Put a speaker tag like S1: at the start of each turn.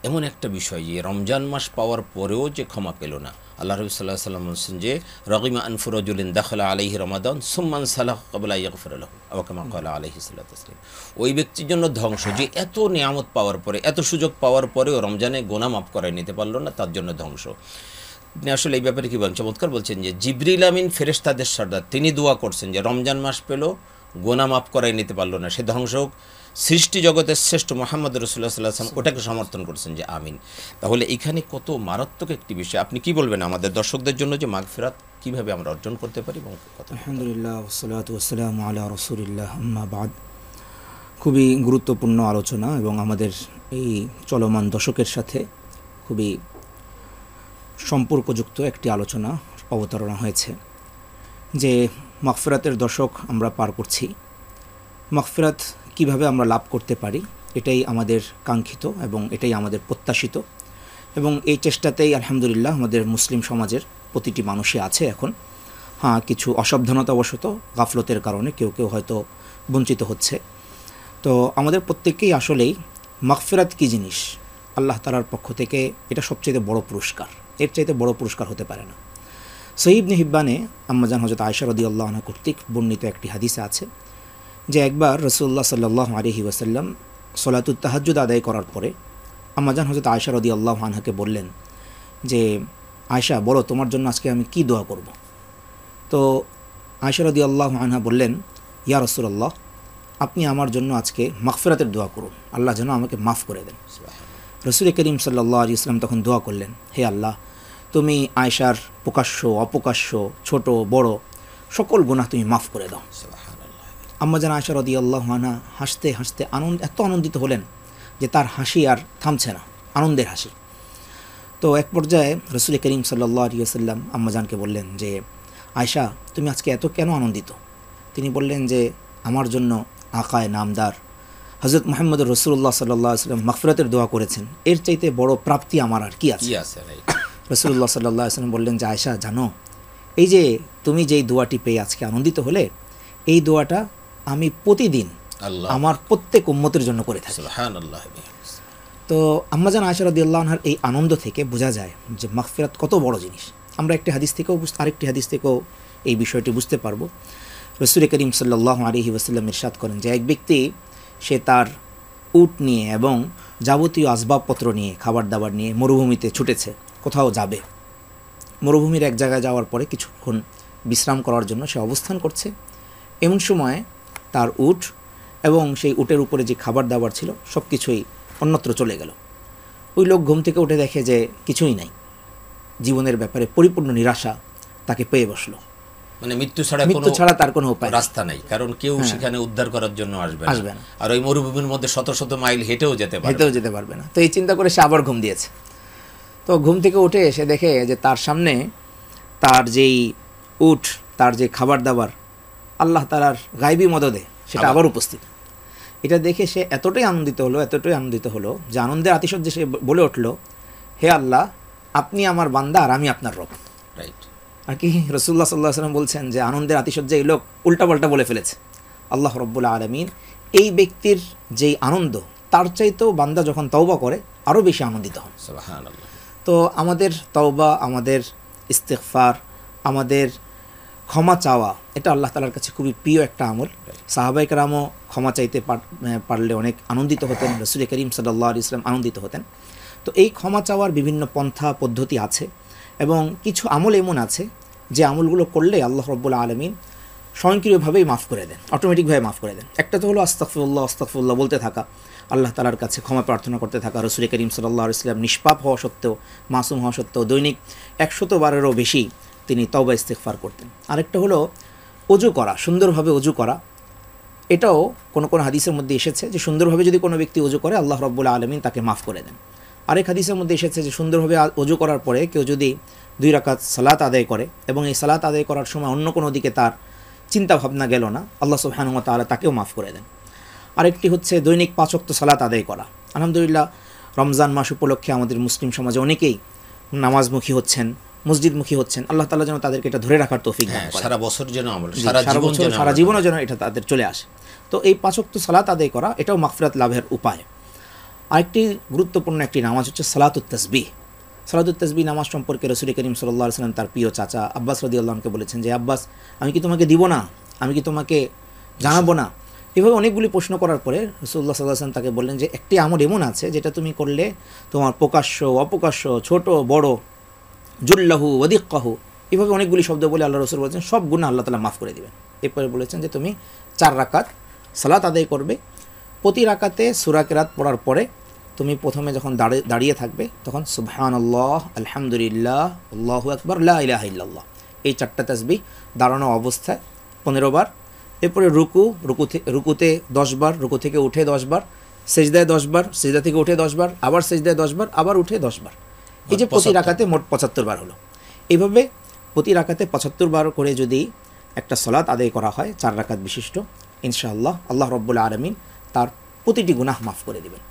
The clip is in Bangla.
S1: এমন একটা বিষয় যে রমজান মাস পাওয়ার পরেও যে ক্ষমা পেল না, আল্লাহ রবি সাল্লাহ সাল্লাম বলছেন যে রগিমা আনফুরজুলিন দাখলা আলাইহি রমাদান সুম্মান সালাহ কাবলা ইয়াগফির লাহু আও কামা ক্বালা আলাইহি সাল্লাতু ওয়াসসালাম। ওই ব্যক্তির জন্য ধ্বংস যে এত নিয়ামত পাওয়ার পরে, এত সুযোগ পাওয়ার পরেও রমজানে গুনাহ মাফ করে নিতে পারলো না, তার জন্য ধ্বংস। আপনি আসলে এই ব্যাপারে কী বলেন? চমৎকার বলছেন যে জিবরিল আমিন ফেরেশতাদের সর্দার, তিনি দোয়া করছেন যে রমজান মাস পেল, গুনাহ মাফ করাই নিতে পারলো না, সে ধ্বংস হোক। সৃষ্টি জগতের শ্রেষ্ঠ মুহাম্মদ রাসূলুল্লাহ সাল্লাল্লাহু আলাইহি ওয়াসাল্লাম ওটাকে সমর্থন করছেন যে আমিন। তাহলে এখানে কত মারাত্মক একটি বিষয়। আপনি কি বলবেন আমাদের দর্শকদের জন্য যে মাগফিরাত কীভাবে আমরা অর্জন করতে পারি? এবং
S2: আলহামদুলিল্লাহ ওয়াসসালাতু ওয়াসসালামু আলা রাসূলিল্লাহ, আম্মা বাদ। খুবই গুরুত্বপূর্ণ আলোচনা এবং আমাদের এই চলমান দশকের সাথে খুবই সম্পর্কযুক্ত একটি আলোচনা অবতারণা হয়েছে যে মাগফিরাতের দশক আমরা পার করছি। মাগফিরাত কিভাবে আমরা লাভ করতে পারি এটাই আমাদের কাঙ্ক্ষিত এবং এটাই আমাদের প্রত্যাশিত, এবং এই চেষ্টাতেই আলহামদুলিল্লাহ আমাদের মুসলিম সমাজের প্রতিটি মানুষই আছে এখন। হ্যাঁ, কিছু অসাবধানতাবশত গাফলতের কারণে কেউ কেউ হয়তো বঞ্চিত হচ্ছে। তো আমাদের প্রত্যেককেই আসলেই মাগফিরাত কী জিনিস, আল্লাহ তাআলার পক্ষ থেকে এটা সবচেয়ে বড় পুরস্কার, এর চাইতে বড় পুরস্কার হতে পারে না। সহিহ ইবনে হিব্বানে আম্মাজান হযরত আয়েশা রাদিয়াল্লাহু আনহা কর্তৃক বর্ণিত একটি হাদিসে আছে যে একবার রাসূলুল্লাহ সাল্লাল্লাহু আলাইহি ওয়াসাল্লাম সলাতুত তাহাজ্জুদ আদায় করার পরে আম্মাজান হযরত আয়েশা রাদিয়াল্লাহু আনহাকে বললেন যে আয়েশা, বলো তোমার জন্য আজকে আমি কি দোয়া করব। তো আয়েশা রাদিয়াল্লাহু আনহা বললেন, ইয়া রাসূলুল্লাহ, আপনি আমার জন্য আজকে মাগফিরাতের দোয়া করুন, আল্লাহ যেন আমাকে মাফ করে দেন। রাসূল করিম সাল্লাল্লাহু আলাইহি ওয়াসাল্লাম তখন দোয়া করলেন, হে আল্লাহ, তুমি আয়েশার প্রকাশ্য অপ্রকাশ্য ছোট বড় সকল গুনাহ তুমি মাফ করে দাও। আম্মাজান আয়েশা রাদিয়াল্লাহু আনহা হাসতে হাসতে এত আনন্দিত হলেন যে তার হাসি আর থামছে না, আনন্দের হাসি। তো এক পর্যায়ে রাসূল করিম সাল্লাল্লাহু আলাইহি ওয়াসাল্লাম আম্মাজানকে বললেন যে আয়েশা, তুমি আজকে এত কেন আনন্দিত? তিনি বললেন যে আমার জন্য আকায়ে নামদার হযরত মুহাম্মদ রাসূলুল্লাহ সাল্লাল্লাহু আলাইহি ওয়াসাল্লাম মাগফিরাতের দোয়া করেছেন, এর চাইতে বড় প্রাপ্তি আমার আর কি আছে? রাসূলুল্লাহ সাল্লাল্লাহু আলাইহি ওয়াসাল্লাম বললেন যে আয়েশা, জানো, এই যে তুমি যেই দোয়াটি পেয়ে আজকে আনন্দিত হলে, এই দোয়াটা আমি প্রতিদিন আমার প্রত্যেক উম্মতের জন্য করে থাকি। সুবহানাল্লাহ। তো আম্মাজান আয়েশা রাদিয়াল্লাহু আনহার এই আনন্দ থেকে বোঝা যায় যে মাগফিরাত কত বড় জিনিস। আমরা একটি হাদিস থেকেও আরেকটি হাদিস থেকেও এই বিষয়টি বুঝতে পারবো। রাসূল করিম সাল্লাল্লাহু আলাইহি ওয়াসাল্লাম ইরশাদ করেন যে এক ব্যক্তি সে তার উট নিয়ে এবং যাবতীয় আসবাবপত্র নিয়ে খাবার দাবার নিয়ে মরুভূমিতে ছুটেছে, কোথাও যাবে। মরুভূমির এক জায়গায় যাওয়ার পরে কিছুক্ষণ বিশ্রাম করার জন্য সে অবস্থান করছে। এমন সময় তার উট এবং সেই উটের উপরে যে খাবার দাবার ছিল সব কিছুই অন্যত্র চলে গেল। ওই লোক ঘুম থেকে উঠে দেখে যে কিছুই নাই, জীবনের ব্যাপারে পরিপূর্ণ নিরাশা তাকে পেয়ে বসলো।
S1: মানে মৃত্যু
S2: ছাড়া তার কোনো উপায়
S1: রাস্তা নাই, কারণ কেউ সেখানে উদ্ধার করার জন্য আসবে না, আর ওই মরুভূমির মধ্যে শত শত মাইল হেঁটেও যেতে পারবে না। তো এই চিন্তা করে সে আবার ঘুম দিয়েছে। তো ঘুম থেকে উঠে এসে দেখে যে তার সামনে তার যেই উট, তার যে খাবার দাবার আল্লাহ তাআলার গায়বী মদদে সেটা আবার উপস্থিত। এটা দেখে সে এতটাই আনন্দিত হলো যে আনন্দের আতিশয্যে সে বলে উঠল, হে আল্লাহ, আপনি আমার বান্দা আর আমি আপনার রব। রাইট। আর কি রাসূলুল্লাহ সাল্লাল্লাহু আলাইহি ওয়াসাল্লাম বলছেন যে আনন্দের আতিশয্যে এই লোক উল্টাপাল্টা বলে ফেলেছে। আল্লাহ রাব্বুল আলামিন এই ব্যক্তির যেই আনন্দ, তার চাইতেও বান্দা যখন তওবা করে আরও বেশি আনন্দিত হন। সুবহানাল্লাহ। তো আমাদের তওবা, আমাদের ইস্তিগফার, আমাদের ক্ষমা চাওয়া, এটা আল্লাহ তাআলার কাছে খুবই প্রিয় একটা আমল। সাহাবায়ে কেরামও ক্ষমা চাইতে পারলে অনেক আনন্দিত হতেন, রাসূল করিম সাল্লাল্লাহু আলাইহি ওয়াসাল্লাম আনন্দিত হতেন। তো এই ক্ষমা চাওয়ার বিভিন্ন পন্থা পদ্ধতি আছে এবং কিছু আমল এমন আছে যে আমলগুলো করলে আল্লাহ রাব্বুল আলামিন স্বয়ংক্রিয়ভাবেই মাফ করে দেন, অটোমেটিকভাবে মাফ করে দেন। একটা তো হলো আস্তাগফিরুল্লাহ বলতে থাকা, আল্লাহ তাআলার কাছে ক্ষমা প্রার্থনা করতে থাকা। রাসূল করিম সাল্লাল্লাহু আলাইহি ওয়াসাল্লাম নিষ্পাপ হওয়া সত্ত্বেও, মাসুম হওয়া সত্ত্বেও দৈনিক 100 বারেরও বেশি তিনি তওবা ইস্তিগফার করতেন। আরেকটা হলো ওযু করা, সুন্দরভাবে ওযু করা। এটাও কোনো হাদিসের মধ্যে এসেছে যে সুন্দরভাবে যদি কোনো ব্যক্তি ওযু করে আল্লাহ রাব্বুল আলামিন তাকে মাফ করে দেন। আরেক হাদিসের মধ্যে এসেছে যে সুন্দরভাবে ওযু করার পরে কেউ যদি 2 রাকাত সালাত আদায় করে এবং এই সালাত আদায় করার সময় অন্য কোনো দিকে তার চিন্তা ভাবনা গেল না, আল্লাহ সুবহানাহু ওয়া তাআলা তাকেও মাফ করে দেন। আরেকটি হচ্ছে দৈনিক 5 ওয়াক্ত সালাত আদায় করা। আলহামদুলিল্লাহ, রমজান মাস উপলক্ষে আমাদের মুসলিম সমাজে অনেকেই নামাজমুখী হচ্ছেন, মসজিদমুখী হচ্ছেন। আল্লাহ তাআলা যেন তাদেরকে এটা ধরে রাখার তৌফিক দান করেন, সারা বছর যেন আমল, সারা জীবনও যেন এটা তাদের চলে আসে। তো এই 5 ওয়াক্ত সালাত আদায় করা এটাও মাগফিরাত লাভের উপায়।
S2: আরেকটি গুরুত্বপূর্ণ একটি নামাজ হচ্ছে সালাতুত তাসবিহ। সালাতুত তাসবিহ নামাজ সম্পর্কে রাসূল করিম সাল্লাল্লাহু আলাইহি ওয়াসাল্লাম তার প্রিয় চাচা আব্বাস রাদিয়াল্লাহু আনহুকে বলেছেন যে, আব্বাস, আমি কি তোমাকে দিব না? আমি কি তোমাকে জানাবো না? এভাবে অনেকগুলি প্রশ্ন করার পরে রাসূলুল্লাহ সাল্লাল্লাহু আলাইহি ওয়াসাল্লাম তাকে বললেন যে, একটি আমল এমন আছে যেটা তুমি করলে তোমার প্রকাশ্য অপ্রকাশ্য ছোট বড় জুল্লাহু ওয়াদিক্কাহু, এভাবে অনেকগুলি শব্দ বলে আল্লাহ রাসূল বলেছেন সব গুনাহ আল্লাহ তাআলা মাফ করে দিবেন। এরপরে বলেছেন যে তুমি 4 রাকাত সালাত আদায় করবে। প্রতি রাকাতে সূরা কিরাত পড়ার পরে তুমি প্রথমে যখন দাঁড়িয়ে থাকবে তখন সুবহানাল্লাহ, আলহামদুলিল্লাহ, আল্লাহু আকবার, লা ইলাহা ইল্লাল্লাহ, এই 4টা তাসবিহ দাঁড়ানো অবস্থায় 15 বার। এরপরে রুকুতে 10 বার, রুকু থেকে উঠে 10 বার, সেজদায় 10 বার, সেজদা থেকে উঠে 10 বার, আবার সেজদায় 10 বার, আবার উঠে 10 বার। এই যে প্রতি রাকাতে মোট 75 বার হলো। এইভাবে প্রতি রাকাতে 75 বার করে যদি একটা সালাত আদায় করা হয় 4 রাকাত বিশিষ্ট, ইনশাআল্লাহ আল্লাহ রাব্বুল আলামিন তার প্রতিটি গুনাহ মাফ করে দিবেন।